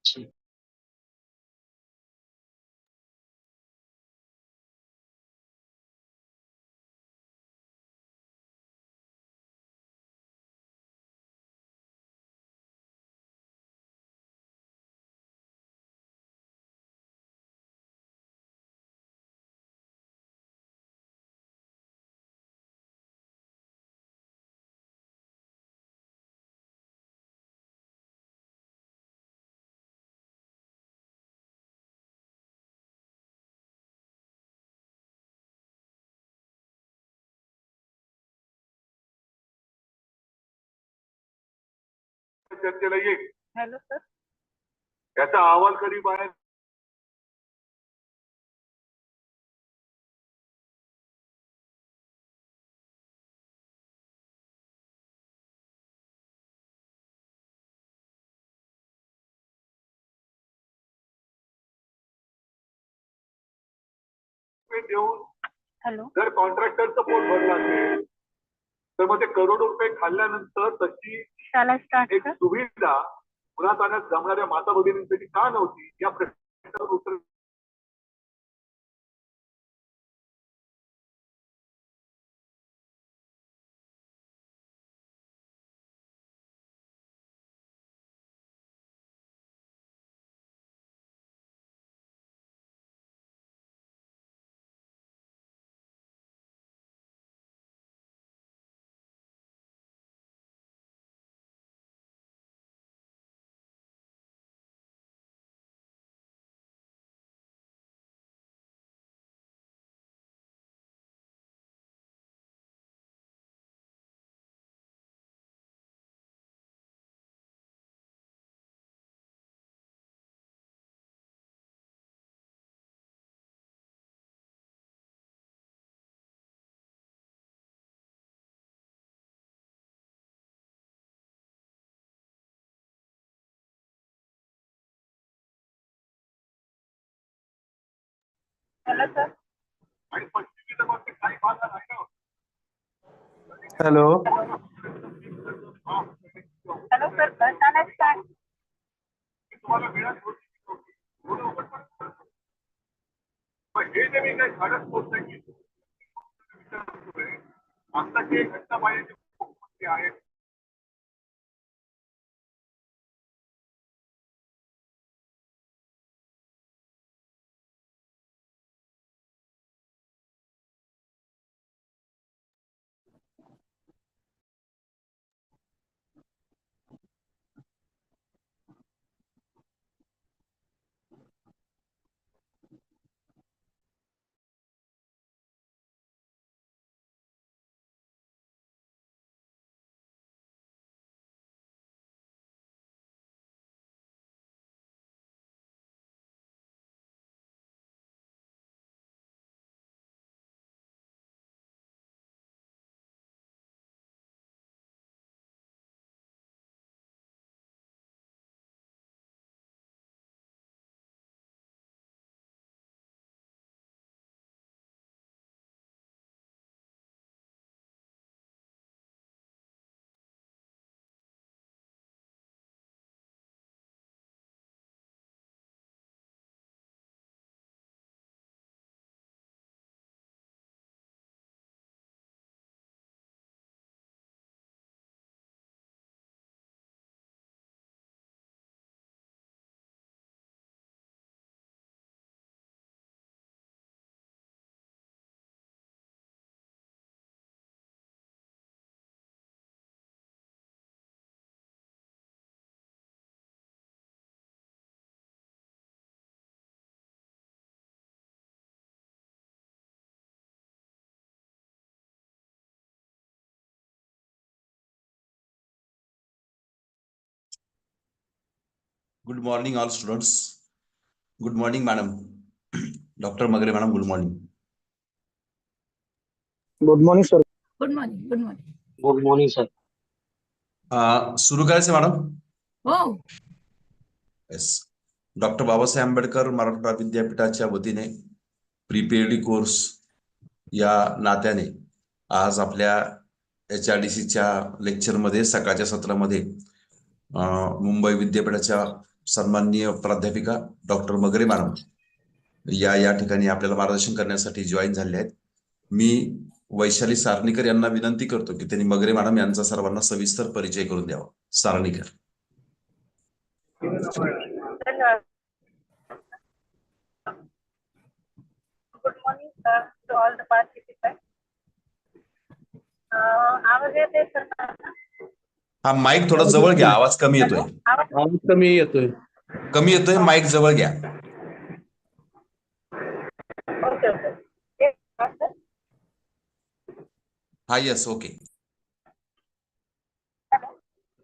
जी। चर्चेला येईल. Hello sir. याचा अहवाल कधी बाहेर देऊन हॅलो. जर कॉन्ट्रॅक्टरचं पोट भरलं असेल तर मग ते करोडो रुपये खाल्ल्यानंतर तशी शाळा स्टार्ट एक सुविधा पुन्हा पाण्यात जमणाऱ्या माता भगिनींसाठी का नव्हती या प्रश्नावर उत्तर हॅलो सर. आणि पश्चिमी बाबतीत काही भाग नाही ना. हॅलो. Hello sir. शाळा स्टार्ट. तुम्हाला मिळत होती. हे जे मी काही झाडच पोचत की आत्ताची घटना पाहिजे मुख्यमंत्री आहेत. Good morning, all students. Good morning, madam. Dr. Magre, madam. Good morning. Good morning sir. Good morning. Good morning. Good morning sir. सुरू करायचं मॅडम. हो. येस. डॉक्टर बाबासाहेब आंबेडकर मराठवाडा विद्यापीठाच्या वतीने प्री-पीएचडी कोर्स या नात्याने आज आपल्या HRDCच्या लेक्चरमध्ये सकाळच्या सत्रामध्ये मुंबई विद्यापीठाच्या सन्माननीय प्राध्यापिका डॉक्टर मगरे मॅडम या ठिकाणी आपल्याला मार्गदर्शन करण्यासाठी जॉईन झाले आहेत. मी वैशाली सारणीकर यांना विनंती करतो की त्यांनी मगरे मॅडम यांचा सर्वांना सविस्तर परिचय करून द्यावा. सारणीकर. धन्यवाद. Good morning to all the participant. आवाज येते सर? हा माईक थोडा जवळ घ्या, आवाज कमी येतोय. आवाज कमी येतोय. माईक जवळ घ्या. Okay okay. हा यस ओके.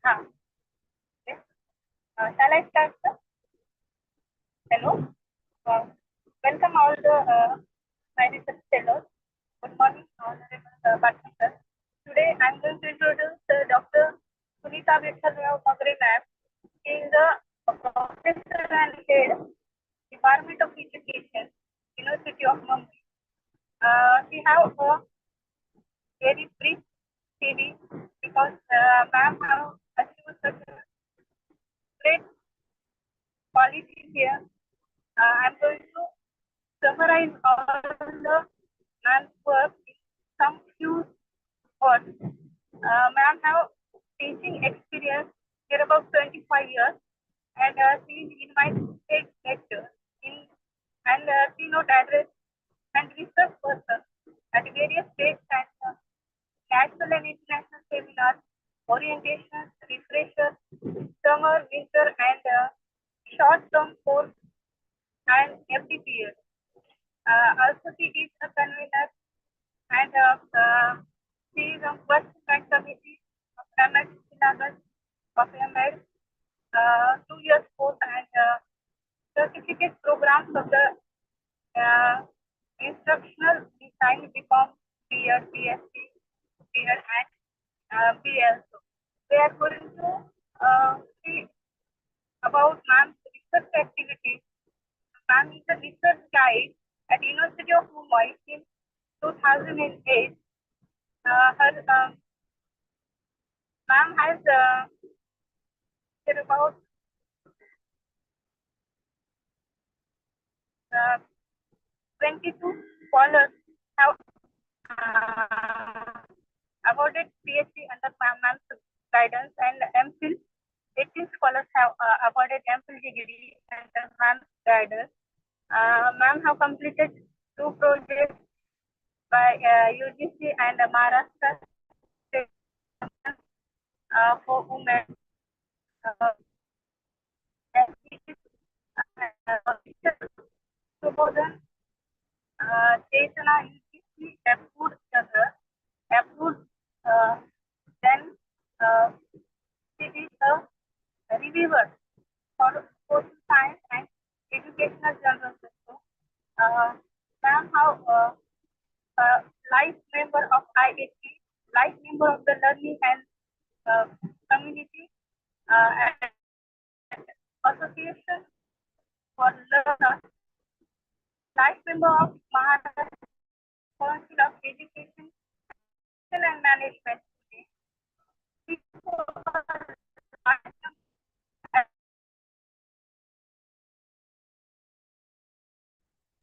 हाँ. Shall I start, sir? Hello. Welcome all the my research fellows. Good morning, honorable participants. Today I am going to introduce Dr. Sunita Vithalrao Magre ma'am. She is a professor and head Department of Education, University of Mumbai. She have a very brief CV because ma'am have achieved such a great qualities here. I'm going to summarize all the man's work in some few words. Ma'am have teaching experience here about 25 years, and she is in my state lecture and keynote address and research person at various states and national and international seminars, orientations, refreshers, summer, winter, and short-term course and FDPS. Also, she is a convener and she is on first rank committee of MS syllabus of MS, 2 years course and certificate programs of the instructional design become BEd, PhD, BEd and BL. We are going to see about ma'am's research activities. Ma'am is a research guide at University of Mumbai in 2008. Ma'am has about 22 scholars have awarded PhD under ma'am's guidance, and MPhil 18 scholars have awarded MPhil degree under ma'am's guidance. Ma'am have completed 2 projects by UGC and Maharashtra State for women. Chetana UGC approved. Then she is a reviewer for social science and educational journals. Ma'am have life member of IAT, life member of the learning and community and association for learners, life member of Maharashtra Council of Education and Management.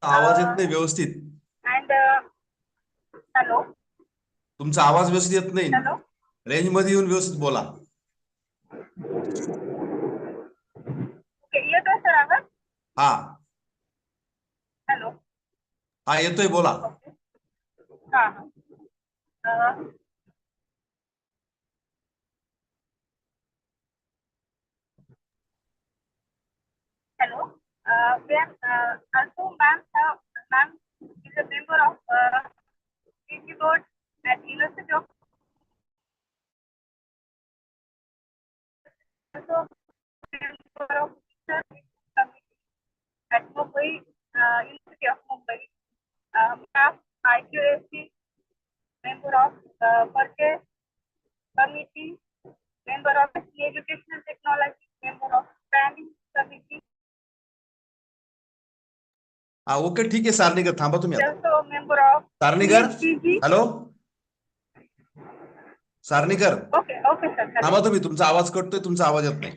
आवाज येत नाही व्यवस्थित. And hello. तुमचा आवाज व्यवस्थित येत नाही. Hello. Range मध्ये येऊन व्यवस्थित बोला. Okay, येतोय सर आवाज? हा हॅलो. हा येतोय बोला. हा. Hello. Also, ma'am is a member of PhD board at University of. Also, member of research committee at Mumbai, University of Mumbai. Ma'am IQAC member of purchase committee, member of educational technology, member of planning committee. Okay ठीक आहे सारणीकर, थांबा तुम्ही आता. Also member of Saranikar PhD's. Hello Saranikar Okay, okay sir. थांबा तुम्ही, तुमचा आवाज कटतोय, तुमचा आवाज येत नाही.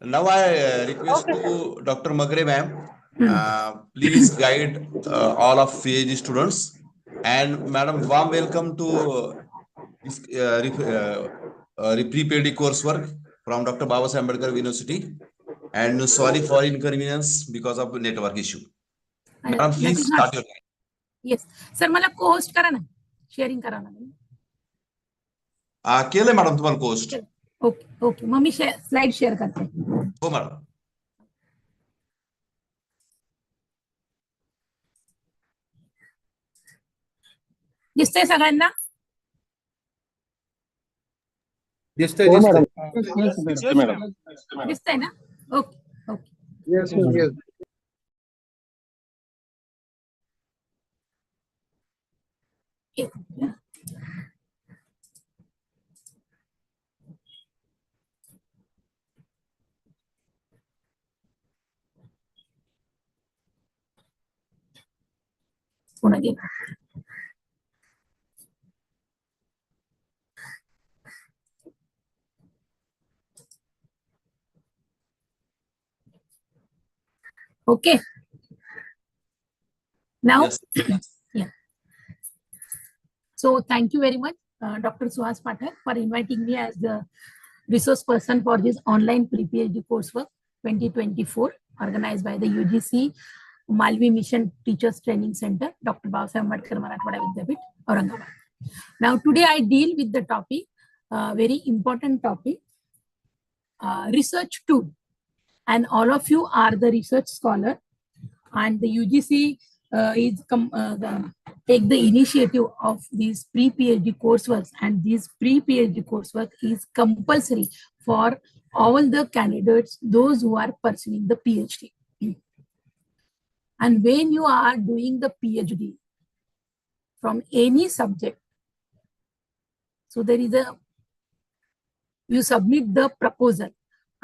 Now I request Okay, to Dr. Magre ma'am, please guide all of PhD students. And madam, warm welcome to this pre-PhD coursework from Dr. Babasaheb Ambedkar University. And sorry for inconvenience because of network issue. Madam, That please is not. start your. Yes. Sir, मला co-host करा ना. Sharing करा ना. केलंय madam तुम्हाला post. Okay okay मग मी slide share करते. हो madam. दिसतंय सगळ्यांना? दिसतंय मॅडम. दिसतंय ना? Okay okay. Yes yes. पुन्हा घे. Okay. Now, Yes. yeah. So thank you very much, Dr. Suhas Pathak, for inviting me as the resource person for this online pre-PhD coursework 2024, organized by the UGC Malvi Mission Teachers Training Center, Dr. Babasaheb Ambedkar Marathwada Vidyapith, Aurangabad. Now, today I deal with the topic, very important topic, research tool. And all of you are the research scholar, and the UGC take the initiative of these pre-PhD coursework, and this pre-PhD coursework is compulsory for all the candidates, those who are pursuing the PhD. And when you are doing the PhD from any subject, so there is you submit the proposal,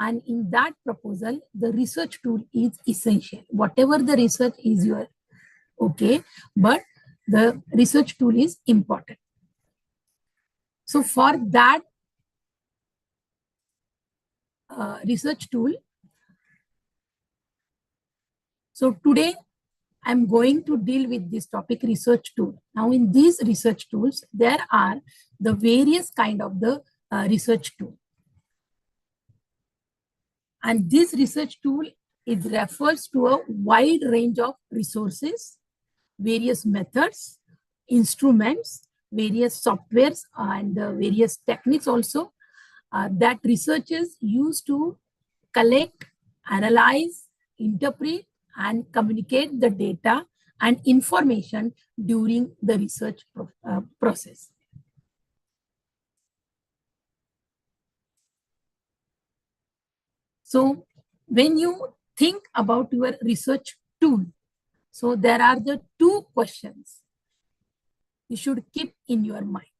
and in that proposal, the research tool is essential. Whatever the research is your okay, but the research tool is important. So for that research tool, so today I'm going to deal with this topic, research tool. Now in these research tools, there are the various kind of the research tool. And this research tool, it refers to a wide range of resources, various methods, instruments, various softwares, and various techniques also that researchers use to collect, analyze, interpret, and communicate the data and information during the research process. So when you think about your research tool, so there are the two questions you should keep in your mind.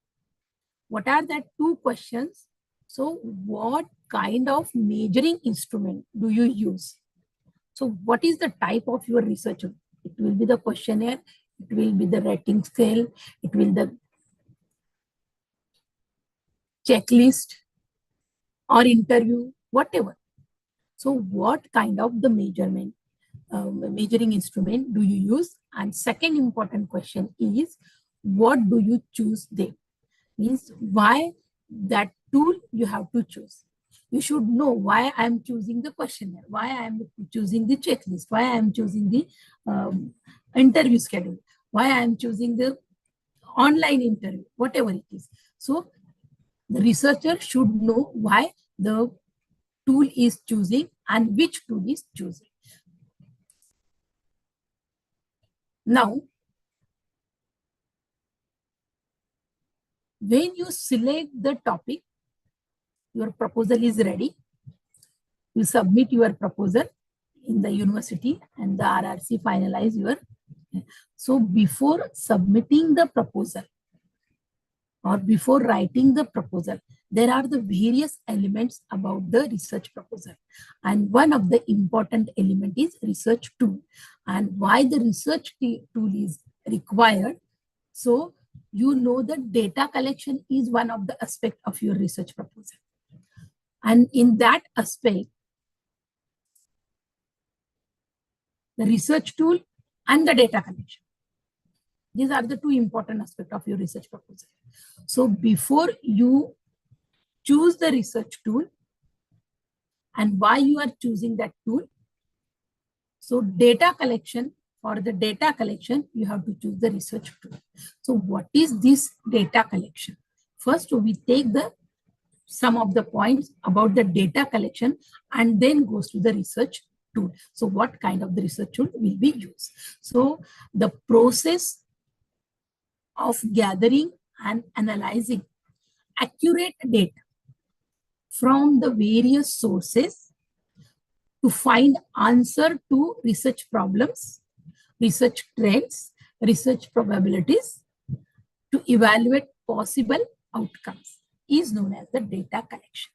What are that two questions? So what kind of measuring instrument do you use? So what is the type of your research? It will be the questionnaire, it will be the rating scale, it will be the checklist or interview, whatever. So what kind of the measurement, measuring instrument do you use? And second important question is, what do you choose there? Means why that tool you have to choose. You should know why I am choosing the questionnaire, why I am choosing the checklist, why I am choosing the interview schedule, why I am choosing the online interview, whatever it is. So the researcher should know why the tool is choosing and which tool is choosing. Now, when you select the topic, your proposal is ready. You submit your proposal in the university and the RRC finalize your. So before submitting the proposal or before writing the proposal, there are the various elements about the research proposal. And one of the important element is research tool. And why the research tool is required. So you know that data collection is one of the aspect of your research proposal. And in that aspect, the research tool, and the data collection. These are the two important aspects of your research proposal. So before you choose the research tool and why you are choosing that tool, so data collection, for the data collection, you have to choose the research tool. So what is this data collection? First, we take some of the points about the data collection and then goes to the research tool. So what kind of the research tool will be used? So the process of gathering and analyzing accurate data from the various sources to find answer to research problems, research trends, research probabilities, to evaluate possible outcomes is known as the data collection.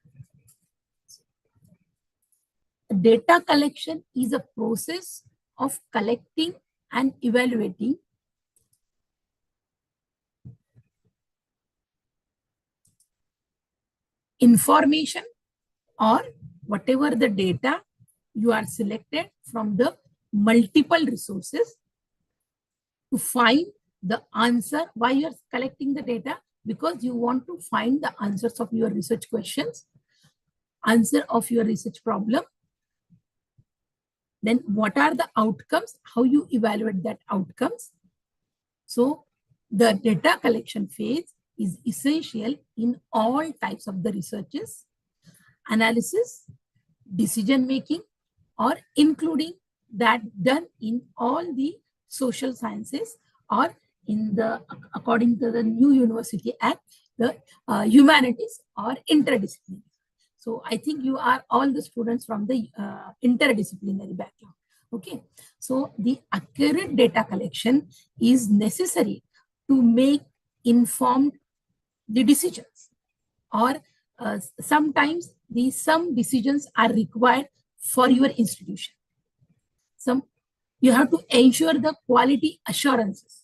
Data collection is a process of collecting and evaluating information or whatever the data you are selected from the multiple resources to find the answer. Why you are collecting the data? Because you want to find the answers of your research questions, answer of your research problem. Then what are the outcomes? How you evaluate that outcomes? So the data collection phase is essential in all types of the researches, analysis, decision making, or including that done in all the social sciences or in the, according to the new University Act, the humanities or interdisciplinary. So I think you are all the students from the interdisciplinary background. Okay, so the accurate data collection is necessary to make informed the decisions, or sometimes some decisions are required for your institution. You have to ensure the quality assurances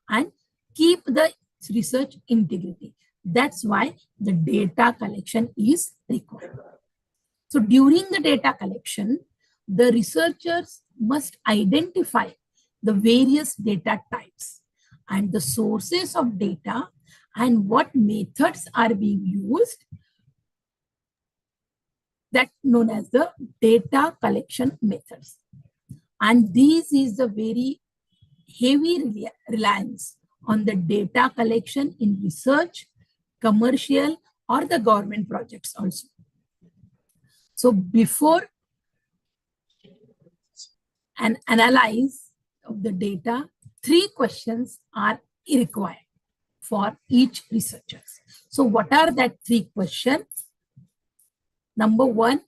and keep the research integrity. That's why the data collection is required. So during the data collection, the researchers must identify the various data types and the sources of data and what methods are being used, that known as the data collection methods. And this is the very heavy reliance on the data collection in research, commercial, or the government projects also. So before an analyze of the data, 3 questions are required for each researcher. So what are that 3 questions? Number 1,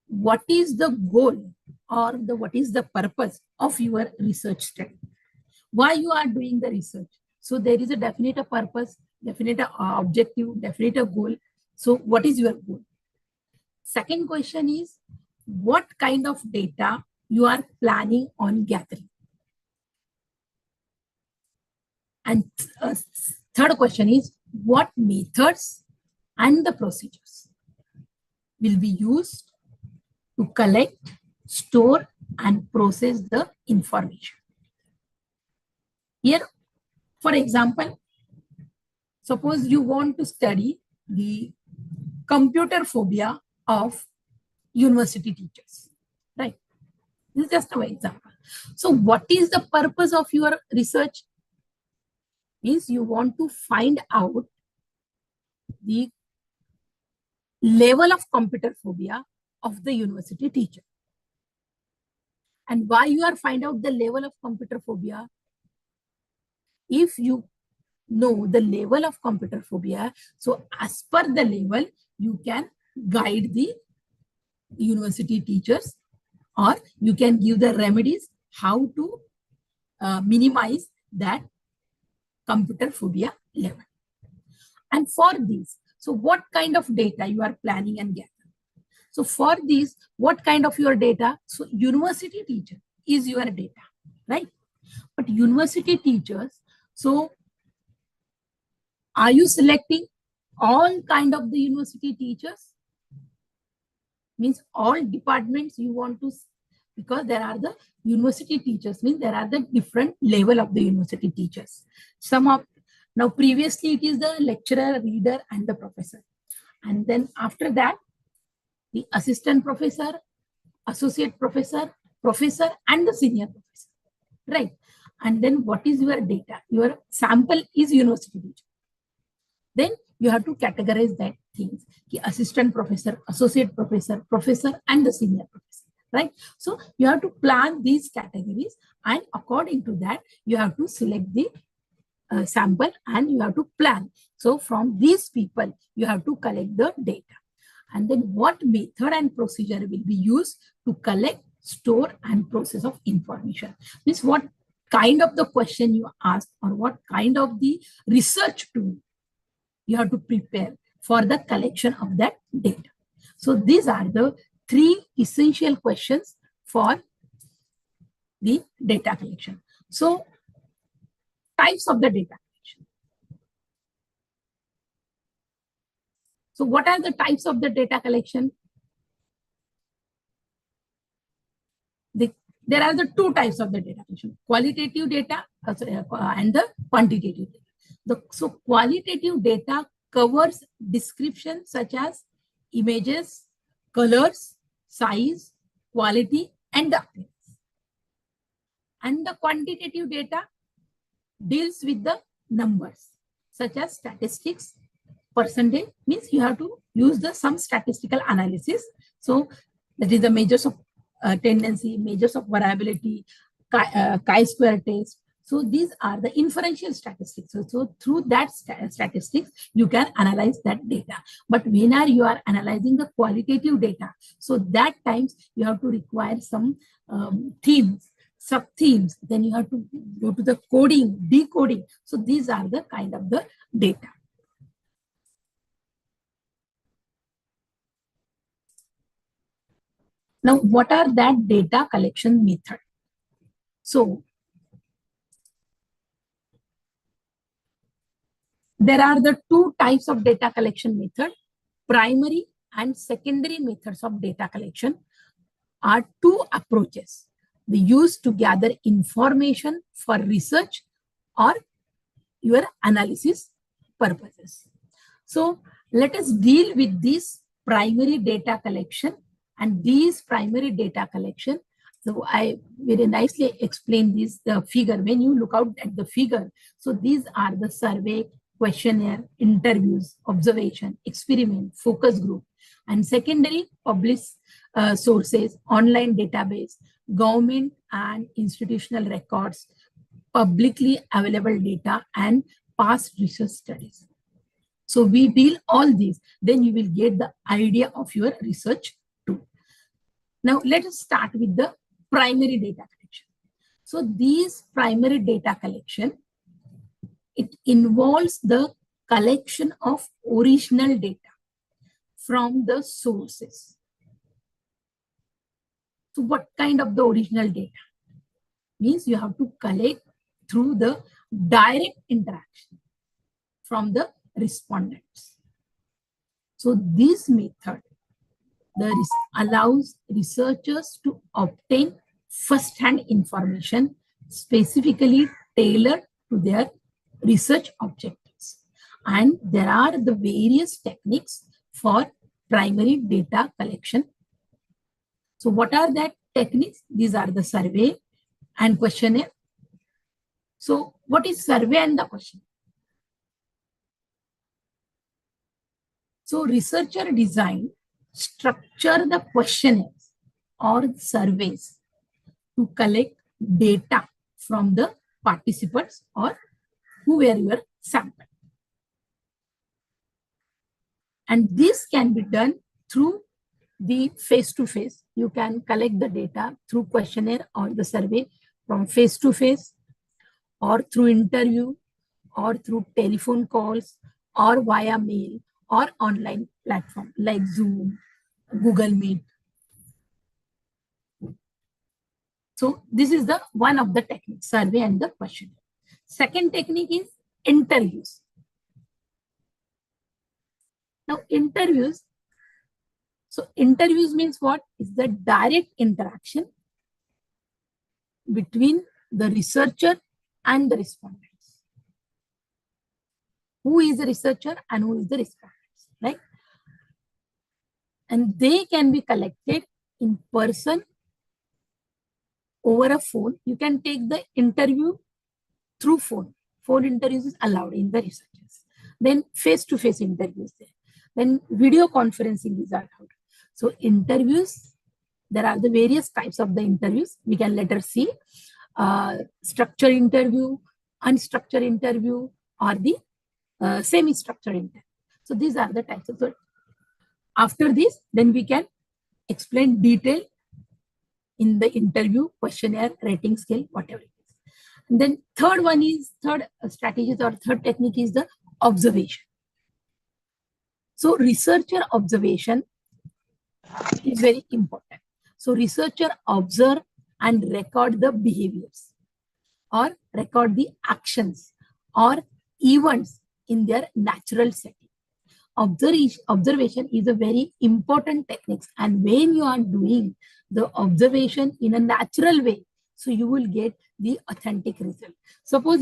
what is the goal or what is the purpose of your research study? Why you are doing the research? So there is a definite purpose, definite objective, definite goal. So what is your goal? Second question is, what kind of data you are planning on gathering? And third question is, what methods and the procedures will be used to collect, store, and process the information? Here, for example, suppose you want to study the computer phobia of university teachers, right? This is just an example. So what is the purpose of your research? Means you want to find out the level of computer phobia of the university teacher. And why you are find out the level of computer phobia? If you know the level of computer phobia, so as per the level, you can guide the university teachers, or you can give the remedies how to minimize that computer phobia level. And for this, so what kind of data you are planning and gathering? So for this, what kind of your data? So university teacher is your data, right? But university teachers, so are you selecting all kind of the university teachers? Means all departments you want to because there are the university teachers, means there are the different level of the university teachers. Now previously it is the lecturer, reader, and the professor. And then after that, the assistant professor, associate professor, professor, and the senior professor, right? And then what is your data? Your sample is university teacher. Then you have to categorize that things, the assistant professor, associate professor, professor, and the senior professor, right? So you have to plan these categories, and according to that, you have to select the sample and you have to plan. So from these people, you have to collect the data. And then what method and procedure will be used to collect, store, and process of information? Means what kind of the question you ask, or what kind of the research tool you have to prepare for the collection of that data. So these are the 3 essential questions for the data collection. So types of the data collection. So what are the types of the data collection? There are the 2 types of the data collection: qualitative data and the quantitative data. So qualitative data covers descriptions such as images, colors, size, quality, and the appearance. And the quantitative data deals with the numbers such as statistics, percentage, means you have to use some statistical analysis. So that is the measures of tendency, measures of variability, chi-square test. So these are the inferential statistics. So through that statistics, you can analyze that data. But when you are analyzing the qualitative data, so that times you have to require some themes, sub-themes. Then you have to go to the coding, decoding. So these are the kind of the data. Now, what are that data collection method? So there are the 2 types of data collection method. Primary and secondary methods of data collection are 2 approaches we use to gather information for research or your analysis purposes. So let us deal with this primary data collection. And these primary data collection, so I very nicely explained this the figure. When you look out at the figure, so these are the survey, questionnaire, interviews, observation, experiment, focus group. And secondary, published sources, online database, government and institutional records, publicly available data, and past research studies. So we deal all these, then you will get the idea of your research too. Now let us start with the primary data collection. So these primary data collection, it involves the collection of original data from the sources. So what kind of the original data? Means you have to collect through the direct interaction from the respondents. So this method allows researchers to obtain first-hand information specifically tailored to their research objectives. And there are the various techniques for primary data collection. So what are that techniques? These are the survey and questionnaire. So what is survey and the questionnaire? So researcher design structure the questionnaires or surveys to collect data from the participants or who were your sample. And this can be done through the face-to-face. You can collect the data through questionnaire or the survey from face-to-face, or through interview, or through telephone calls, or via mail, or online platform like Zoom, Google Meet. So this is the one of the techniques, survey and the questionnaire. Second technique is interviews. Now interviews. So interviews means what? Is the direct interaction between the researcher and the respondents. Who is the researcher and who is the respondents, right? And they can be collected in person, over a phone. You can take the interview through phone. Phone interviews is allowed in the researchers. Then face-to-face interviews there. Then video conferencing is allowed. So interviews, there are the various types of the interviews. We can later see structured interview, unstructured interview, or the semi-structured interview. So these are the types of. So after this, then we can explain detail in the interview, questionnaire, rating scale, whatever it is. And then third strategy or third technique is the observation. So researcher observation is very important. So researcher observe and record the behaviors or record the actions or events in their natural setting. Observation is a very important technique, and when you are doing the observation in a natural way, so you will get the authentic result. Suppose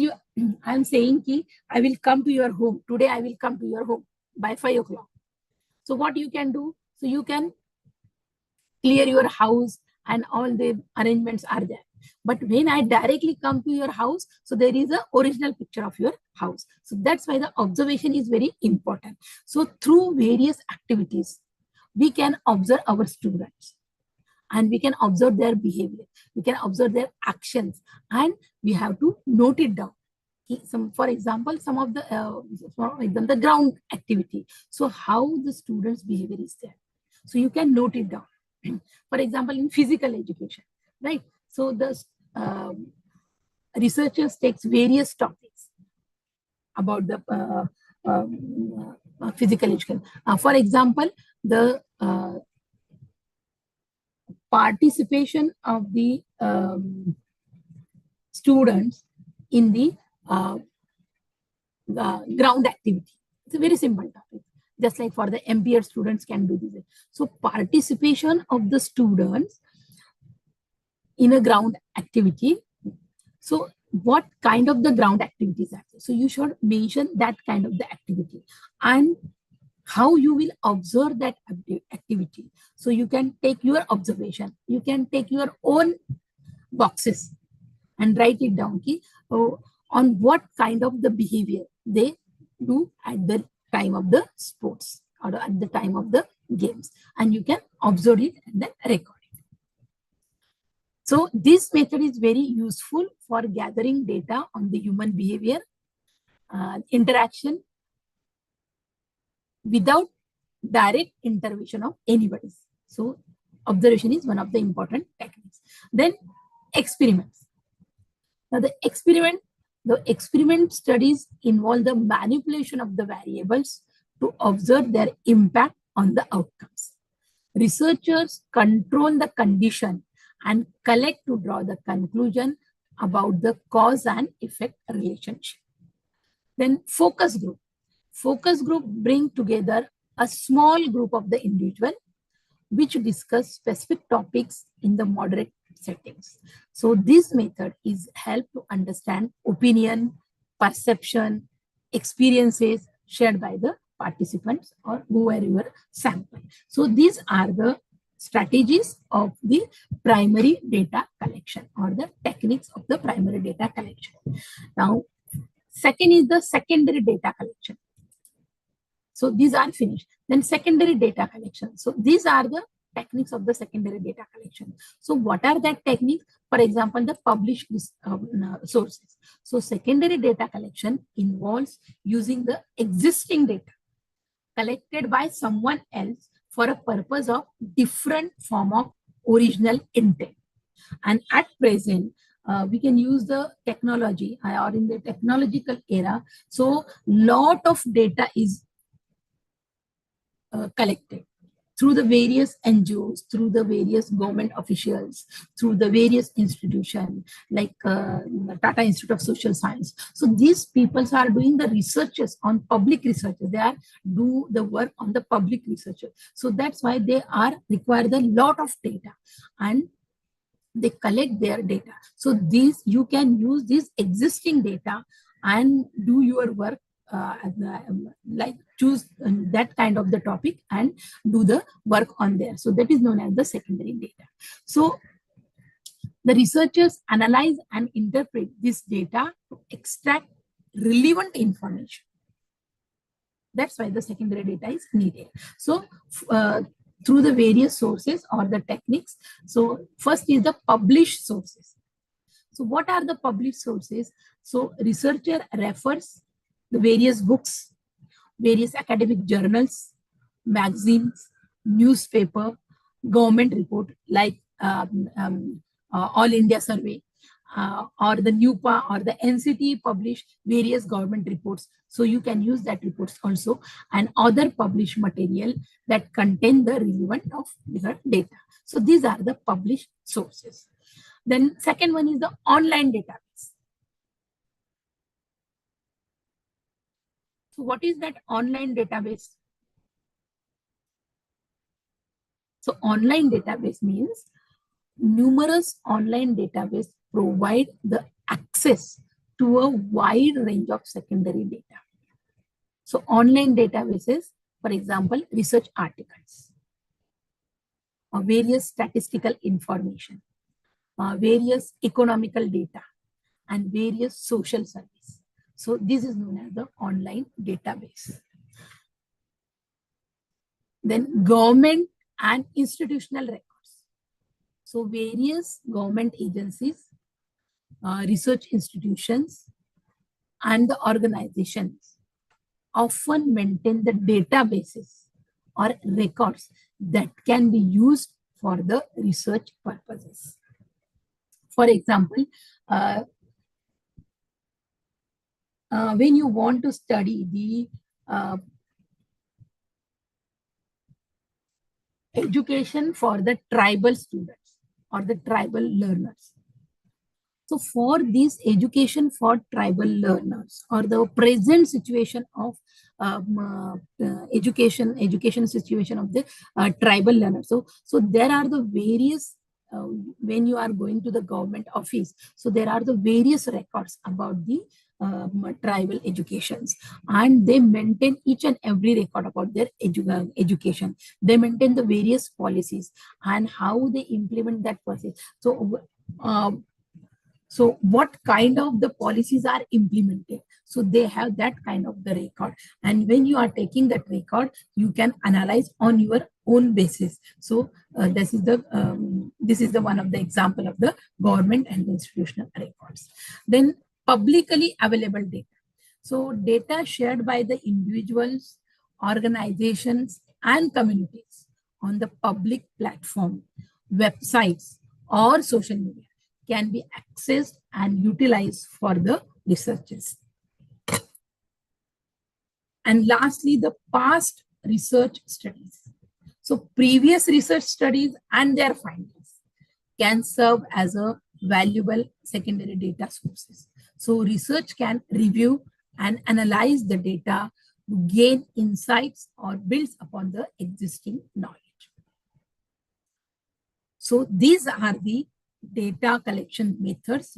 I am saying ki I will come to your home today. I will come to your home by 5 o'clock. So what you can do? So you can clear your house and all the arrangements are there. But when I directly come to your house, so there is an original picture of your house. So that's why the observation is very important. So through various activities, we can observe our students and we can observe their behavior. We can observe their actions and we have to note it down. For example, some of the ground activity. So how the students' behavior is there. So you can note it down. For example, in physical education, right? So the researchers takes various topics about the physical education. For example, the participation of the students in the ground activity. It's a very simple topic. Just like for the MBA students can do this. So participation of the students in a ground activity. So what kind of the ground activities are there? So you should mention that kind of the activity and how you will observe that activity. So you can take your observation. You can take your own boxes and write it down on what kind of the behavior they do at the time of the sports or at the time of the games, and you can observe it and then record it. So this method is very useful for gathering data on the human behavior interaction without direct intervention of anybody. So observation is one of the important techniques. Then experiments. Now the experiment studies involve the manipulation of the variables to observe their impact on the outcomes. Researchers control the condition and collect to draw the conclusion about the cause and effect relationship. Then focus group. Focus group bring together a small group of the individual which discuss specific topics in the moderate settings. So this method is help to understand opinion, perception, experiences shared by the participants or whoever sample. So these are the strategies of the primary data collection or the techniques of the primary data collection. Now, second is the secondary data collection. So these are finished. Then secondary data collection. So these are the techniques of the secondary data collection. So what are that techniques? For example, the published sources. So secondary data collection involves using the existing data collected by someone else for a purpose of different form of original intent. And at present, we can use the technology or in the technological era. So lot of data is collected through the various NGOs, through the various government officials, through the various institutions like Tata Institute of Social Science. So these people are doing the researches on public researches. They do the work on the public research. So that's why they require a lot of data. And they collect their data. So these, you can use this existing data and do your work, like choose that kind of the topic and do the work on there. So that is known as the secondary data. So the researchers analyze and interpret this data to extract relevant information. That's why the secondary data is needed. So through the various sources or the techniques. So first is the published sources. So what are the published sources? So researcher refers the various books, various academic journals, magazines, newspaper, government report like All India Survey, or the NUPA or the NCT publish various government reports. So you can use that reports also, and other published material that contain the relevant of the data. So these are the published sources. Then second one is the online database. So what is that online database? So online database means numerous online database provide the access to a wide range of secondary data. So online databases, for example, research articles, or various statistical information, various economical data, and various social service. So this is known as the online database. Then government and institutional records. So various government agencies, research institutions, and the organizations often maintain the databases or records that can be used for the research purposes. For example, when you want to study the education for the tribal students or the tribal learners. So for this education for tribal learners, or the present situation of education situation of the tribal learners. So there are the various, when you are going to the government office, so there are the various records about the tribal educations, and they maintain each and every record about their education. They maintain the various policies and how they implement that process. So what kind of the policies are implemented? So they have that kind of the record. And when you are taking that record, you can analyze on your own basis. So this is the one of the example of the government and institutional records. Then publicly available data. So data shared by the individuals, organizations, and communities on the public platform, websites, or social media can be accessed and utilized for the researchers. And lastly, the past research studies. So previous research studies and their findings can serve as a valuable secondary data sources. So research can review and analyze the data to gain insights or builds upon the existing knowledge. So these are the data collection methods.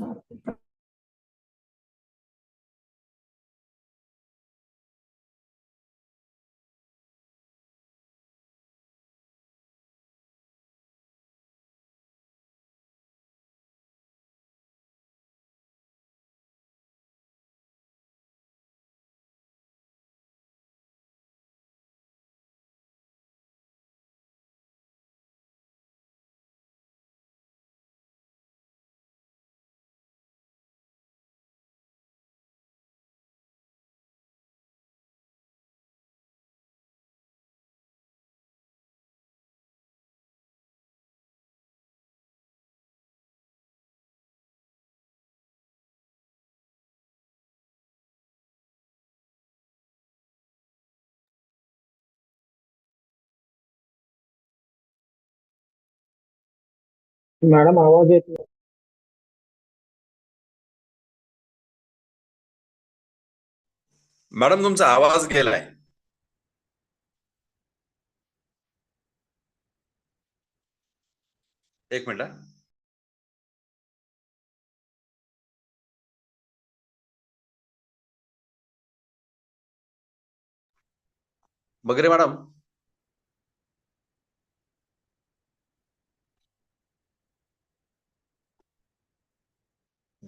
Madam आवाज येत नाही. Madam तुमचा आवाज गेलाय. एक minute. Magare madam,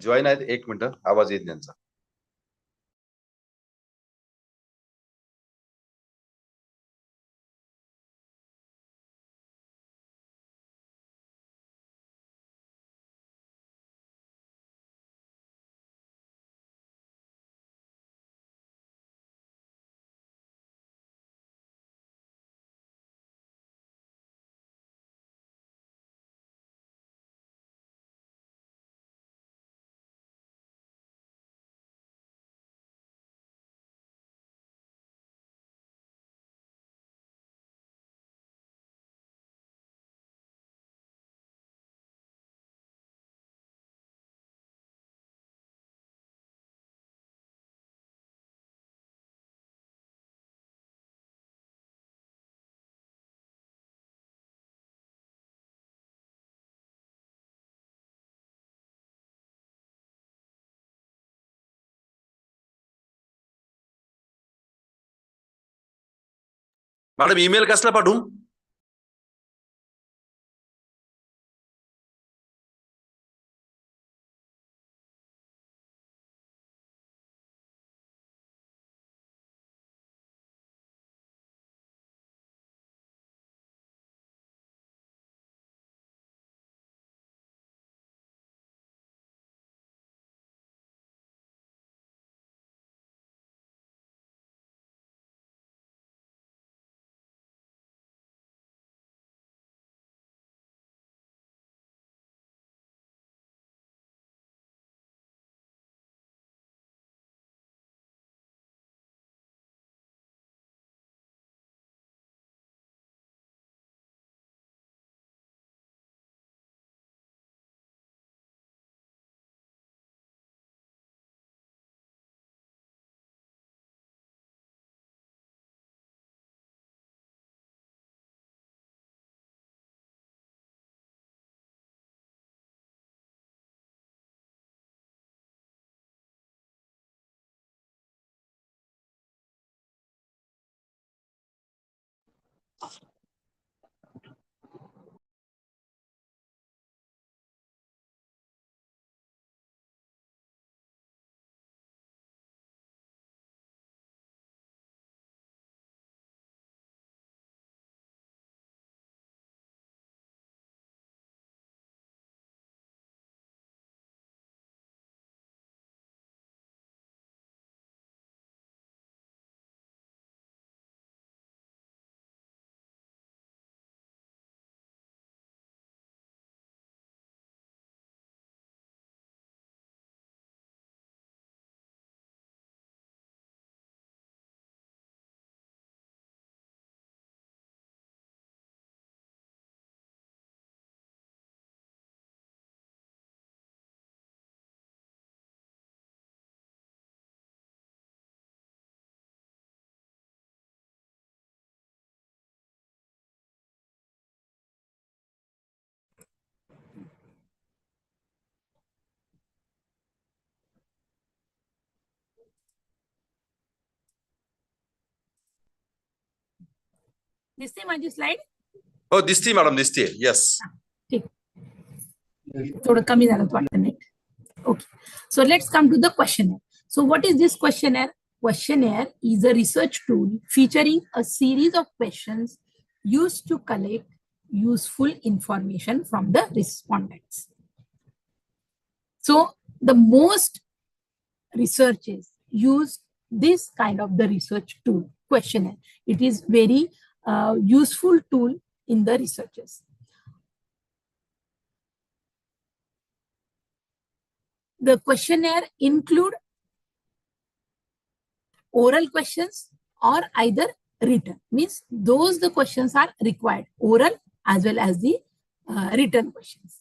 join आहेत, एक minute, आवाज येत त्यांचा. मॅडम, ईमेल कसला पाठवू? दिसते माझी स्लाइड? हो, दिसते मॅडम, दिसते. येस. ठीक, थोडं कमी झालं वाटतं net. Okay, so let's come to the questionnaire. So what is this questionnaire? Questionnaire is a research tool featuring a series of questions used to collect useful information from the respondents. So the most researchers use this kind of the research tool, questionnaire. It is very useful tool in the researchers. The questionnaire include oral questions or either written, means those the questions are required, oral as well as the written questions.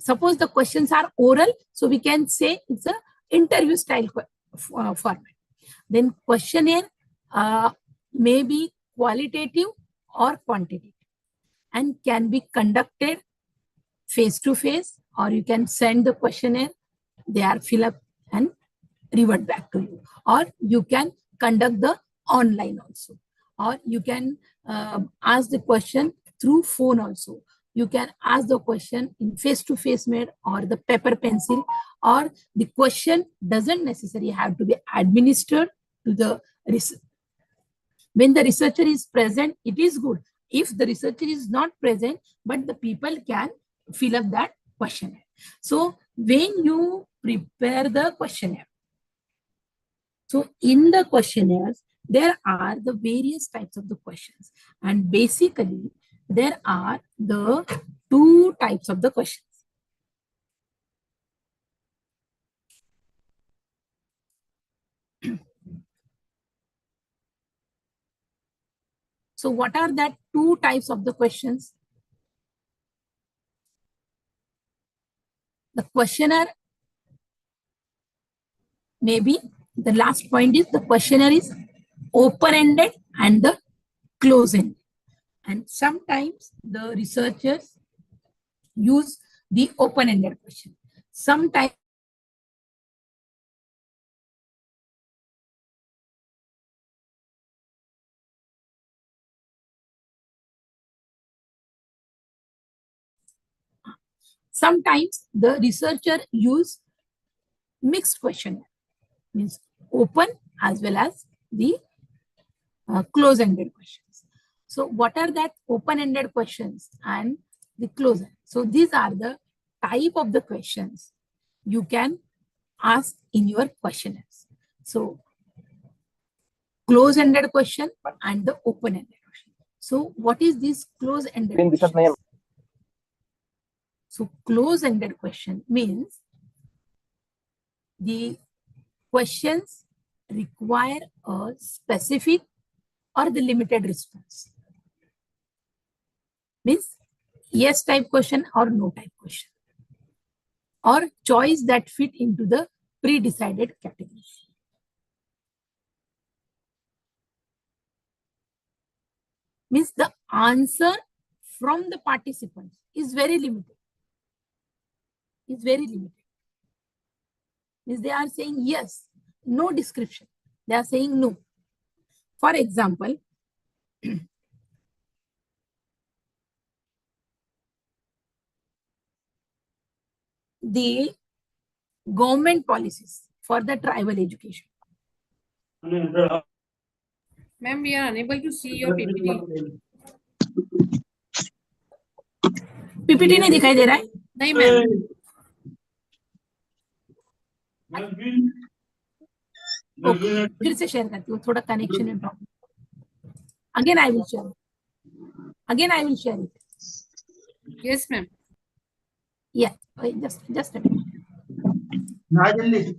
Suppose the questions are oral, so we can say it's a interview style format. Then questionnaire may be qualitative or quantitative and can be conducted face to face, or you can send the questionnaire, they are fill up and revert back to you, or you can conduct the online also, or you can ask the question through phone also. You can ask the question in face-to-face mode or the paper pencil, or the question doesn't necessarily have to be administered to the research. When the researcher is present, it is good. If the researcher is not present, but the people can fill up that questionnaire. So when you prepare the questionnaire, so in the questionnaires, there are the various types of the questions. And basically, there are the two types of the questions. So what are that two types of the questions? The questionnaire, maybe the last point is the questionnaire is open-ended and the closed-ended. And sometimes the researchers use the open-ended question. Sometimes the researcher use mixed questionnaire, means open as well as the close-ended questions. So what are that open-ended questions and the closed? So these are the type of the questions you can ask in your questionnaires. So close-ended question and the open-ended question. So what is this close-ended question? So close-ended question means the questions require a specific or the limited response. Means yes type question or no type question, or choice that fit into the pre-decided category. Means the answer from the participants is very limited. Means they are saying yes, no description. They are saying no. For example, the government policies for the tribal education. Ma'am, we are unable to see your PPT. PPT नहीं दिखाई दे रहा है? नहीं ma'am. Okay, फिर से share करती हूँ, थोड़ा कनेक्शन में problem. Again I will share it. Yes ma'am. Yeah, just a minute. ना जल्दी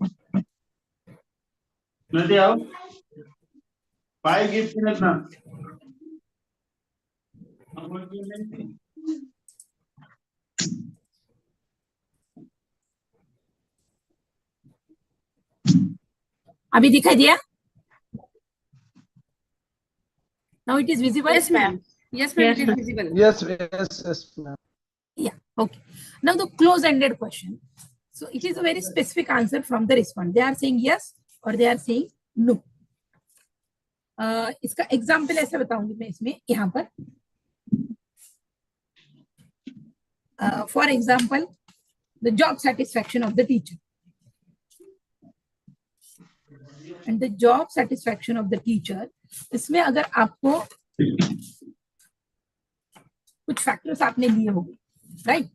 नदी आओ पाई गिफ्ट रखना अभी दिखाई दिया? Now it is visible? Yes ma'am. Yes ma'am, it is visible. Yes, ma'am. Yeah, okay. Now the close-ended question. So it is a very specific answer from the respondent. They are saying yes or they are saying no. इसका example ऐसा बताऊंगी मैं इसमें यहाँ पर. For example, the job satisfaction of the teacher. And the job satisfaction of the teacher, इसमें अगर आपको कुछ फैक्टर्स आपने लिए होंगे, राइट?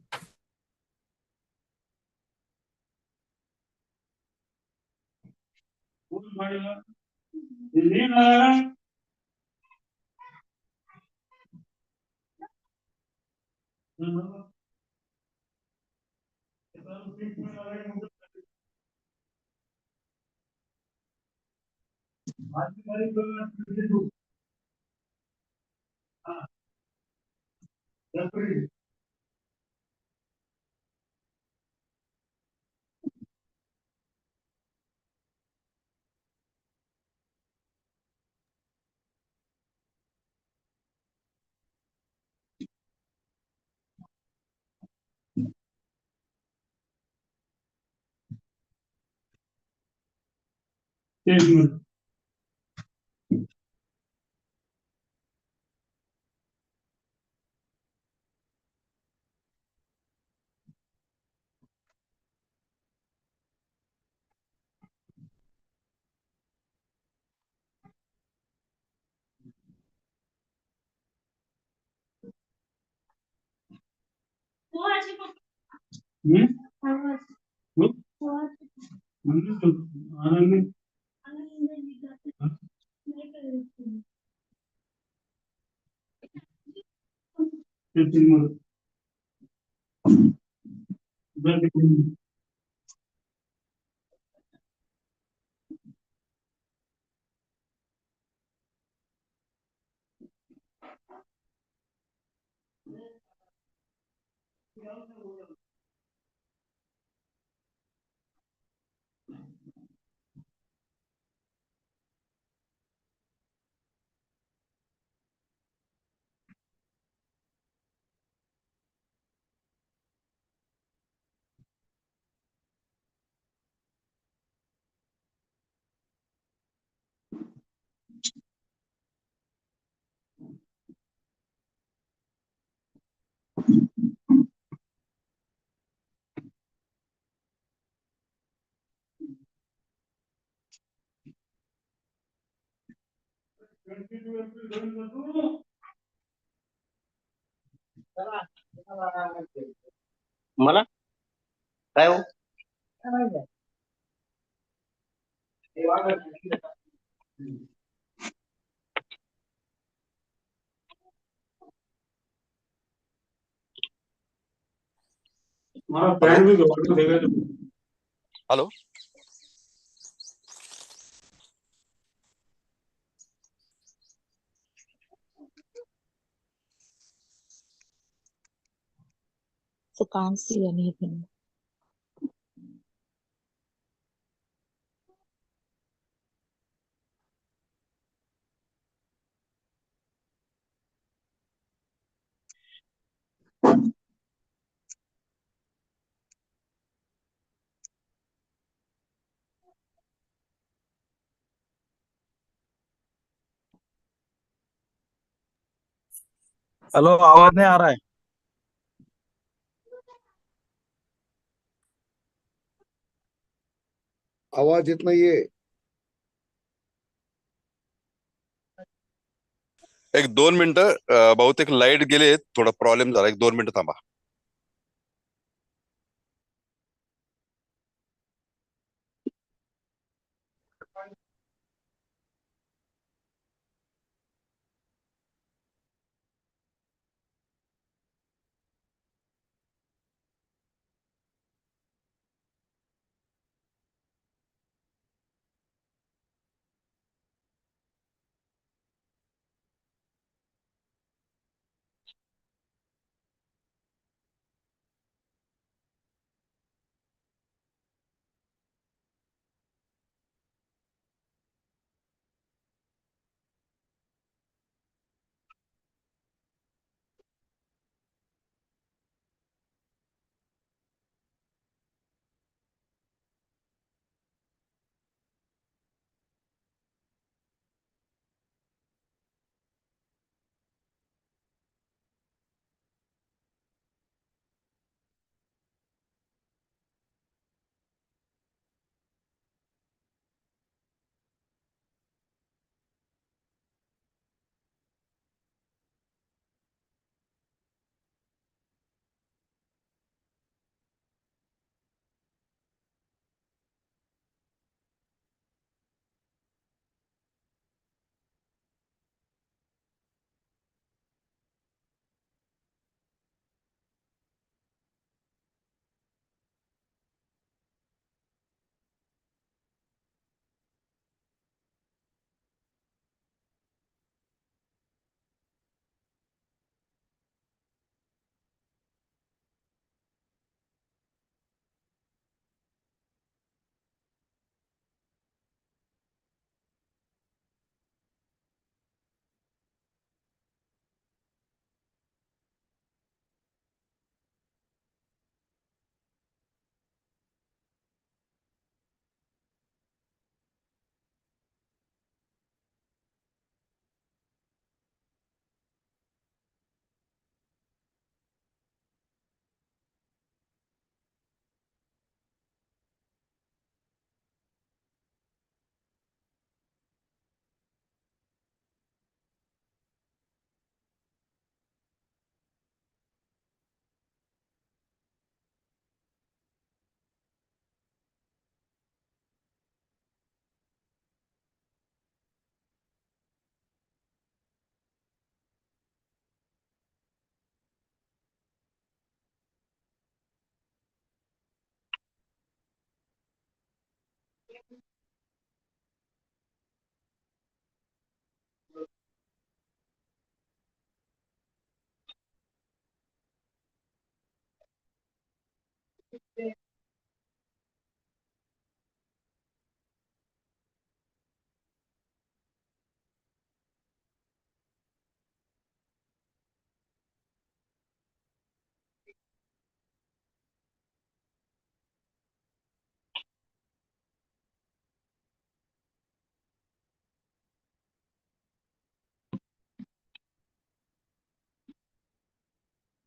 मला काय हो मला पॅन भी hello So can't see anything. Hello आवाज नहीं आ रहा है आवाज येत नाहीये एक 2 मिनिटं बहुतेक लाईट गेले थोडा प्रॉब्लेम झाला 1-2 मिनिटं थांबा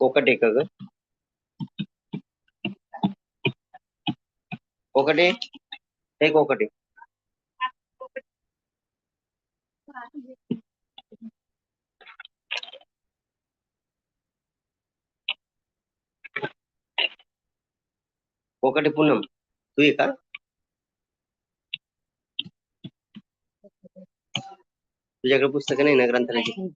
कोकटे का ग कोकटे हे कोकटे कोकटे पूनम तू आहे का तुझ्याकडे पुस्तकं नाही ना ग्रंथालयाची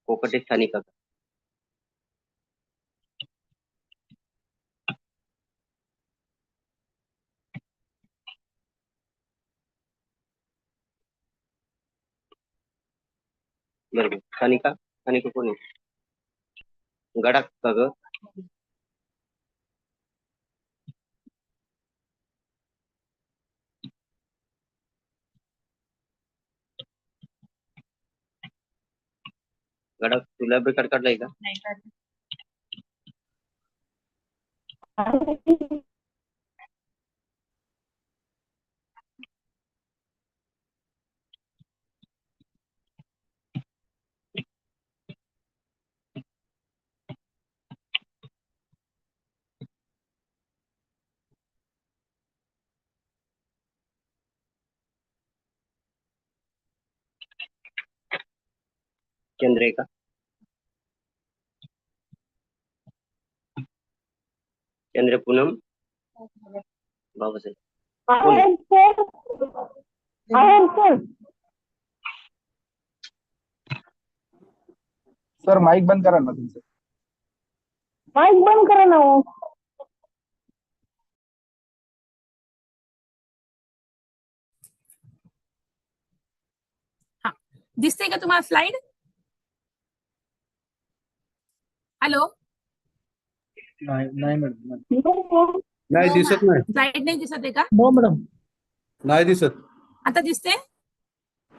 कोकटे स्थानिका बरोबर स्थानिका स्थानिका कोण आहे गडाक का ग गडाक तू लायब्ररी कार्ड काढलाय का केंद्र आहे का केंद्र पूनम बाबासाहेब सर माईक बंद करा ना तुमचं. माईक बंद करा ना हो. हा, दिसते का तुम्हाला स्लाइड? हॅलो, नाही नाही मॅडम नाही दिसत नाही. स्लाइड नाही दिसत आहे का? नो मॅडम नाही दिसत. आता दिसते?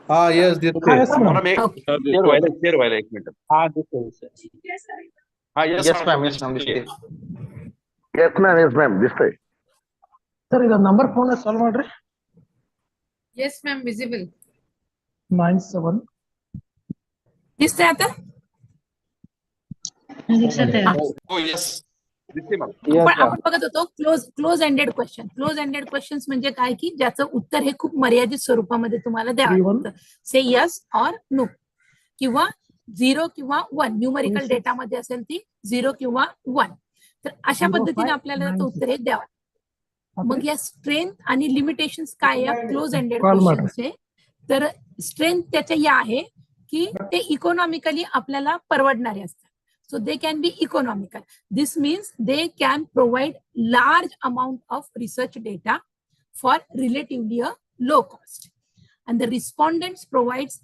हा यस दिसतोय. मॅडम एक शेअर व्हायला 1 मिनिट. हा दिसतोय. हा यस मॅम दिसते येस मॅम दिसतंय. ಸರ್ ಇದು ನಂಬರ್ ಫೋನ್ ಸಾಲ್ವ್ ಮಾಡ್ರಿ. Yes, ma'am, visible. 97 दिसते आता? हो यस दिसते मॅम. पण आपण बघत होतो close ended question. Close ended questions म्हणजे काय की ज्याचं उत्तर हे खूप मर्यादित स्वरूपामध्ये तुम्हाला द्यावं लागतं. से यस ऑर नो किंवा 0 किंवा 1 न्यूमरिकल डेटामध्ये असेल ती 0 किंवा 1. तर अशा पद्धतीने आपल्याला त्याचं उत्तर हे द्यावं. मग या स्ट्रेंथ आणि लिमिटेशन्स काय या क्लोज एंडेड क्वेश्चनचे? तर स्ट्रेंथ त्याच्या या आहे की ते इकॉनॉमिकली आपल्याला परवडणारे असतात. So they can be economical. This means they can provide large amount of research data for relatively a low cost. And the respondents provides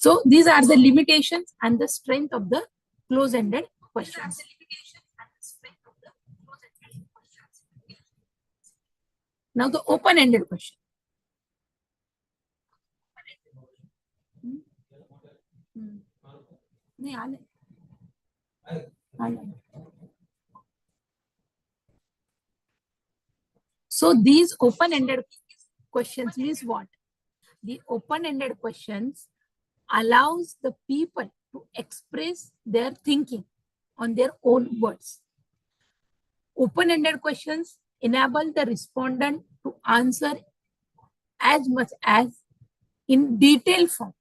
So these are the limitations and the strength of the close-ended questions. Now the open-ended question. So these open-ended questions means what? The open-ended questions allows the people to express their thinking on their own words. Open-ended questions enable the respondent to answer as much as in detailed form.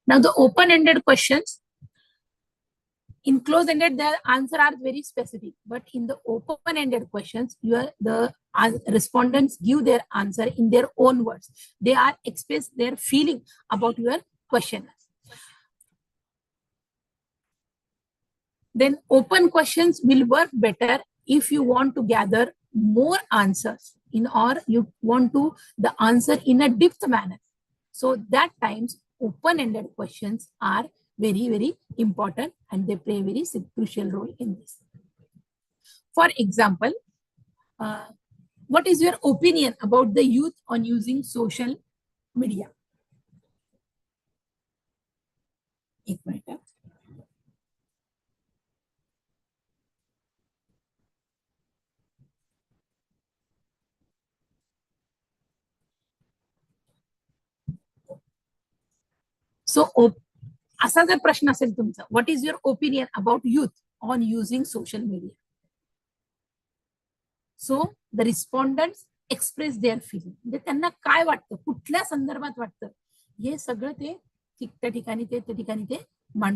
Now the open-ended questions, in close-ended, the answer are very specific, but in the open-ended questions, the respondents give their answer in their own words. They are express their feeling about your question. Then open questions will work better if you want to gather more answers or you want to the answer in a depth manner. So that times open-ended questions are very, very important and they play a very crucial role in this. For example, what is your opinion about the youth on using social media? एक minute. So असा जर प्रश्न असेल तुमचा, what is your opinion about youth on using social media? So the respondents express their feeling. म्हणजे त्यांना काय वाटतं, कुठल्या संदर्भात वाटतं, हे सगळं ते त्या ठिकाणी ते मांडू